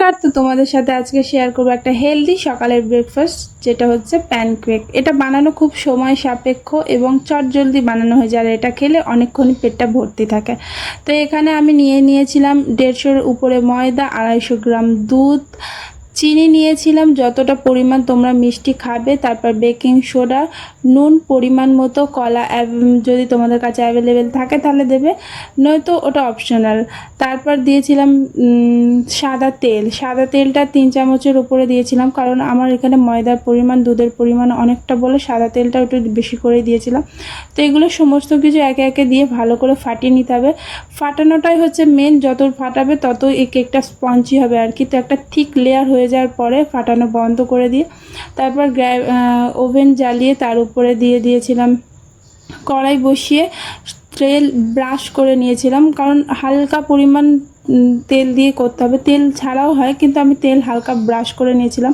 নমস্কার। তো তোমাদের সাথে আজকে শেয়ার করবো একটা হেলদি সকালের ব্রেকফাস্ট, যেটা হচ্ছে প্যানকেক। এটা বানানো খুব সময় সাপেক্ষ এবং চটজলদি বানানো হয়ে যায়, আর এটা খেলে অনেকক্ষণই পেটটা ভর্তি থাকে। তো এখানে আমি নিয়েছিলাম 150-এর উপরে ময়দা, 250 গ্রাম দুধ, চিনি নিয়েছিলাম যতটা পরিমাণ তোমরা মিষ্টি খাবে, তারপর বেকিং সোডা, নুন পরিমাণ মতো, কলা যদি তোমাদের কাছে অ্যাভেলেবেল থাকে তাহলে দেবে, নয়তো ওটা অপশনাল। তারপর দিয়েছিলাম সাদা তেলটা 3 চামচের উপরে দিয়েছিলাম, কারণ আমার এখানে ময়দার পরিমাণ দুধের পরিমাণ অনেকটা বলে সাদা তেলটা একটু বেশি করে দিয়েছিলাম। তো এগুলো সমস্ত কিছু একে একে দিয়ে ভালো করে ফাটিয়ে নিতে হবে। ফাটানোটাই হচ্ছে মেন, যত ফাটাবে তত এই কেকটা স্পঞ্জি হবে আর কি। তো একটা থিক লেয়ার হয়ে যাওয়ার পরে ফাটানো বন্ধ করে দিয়ে তারপর ওভেন জ্বালিয়ে তার উপরে দিয়েছিলাম কড়াই বসিয়ে তেল ব্রাশ করে নিয়েছিলাম, কারণ হালকা পরিমাণ তেল দিয়ে করতে হবে, তেল ছাড়াও হয় কিন্তু আমি তেল হালকা ব্রাশ করে নিয়েছিলাম।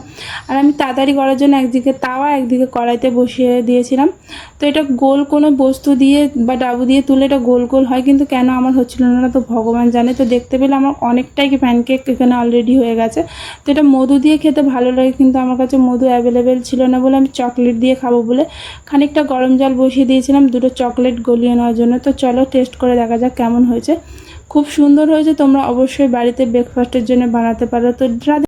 আর আমি তাড়াতাড়ি করার জন্য একদিকে তাওয়া একদিকে কড়াইতে বসিয়ে দিয়েছিলাম। তো এটা গোল কোনো বস্তু দিয়ে বা ডাবু দিয়ে তুলে এটা গোল গোল হয়, কিন্তু কেন আমার হচ্ছিল না তো ভগবান জানে। তো দেখতে পেলে আমার অনেকটাই প্যানকেক এখানে অলরেডি হয়ে গেছে। তো এটা মধু দিয়ে খেতে ভালো লাগে, কিন্তু আমার কাছে মধু অ্যাভেলেবেল ছিল না বলে আমি চকলেট দিয়ে খাবো বলে খানিকটা গরম জল বসিয়ে দিয়েছিলাম দুটো চকলেট গলিয়ে নেওয়ার জন্য। তো চলো টেস্ট করে দেখা যাক কেমন হয়েছে। খুব সুন্দর হয়েছে, তোমরা অবশ্যই বাড়িতে ব্রেকফাস্টের জন্য বানাতে পারো। তো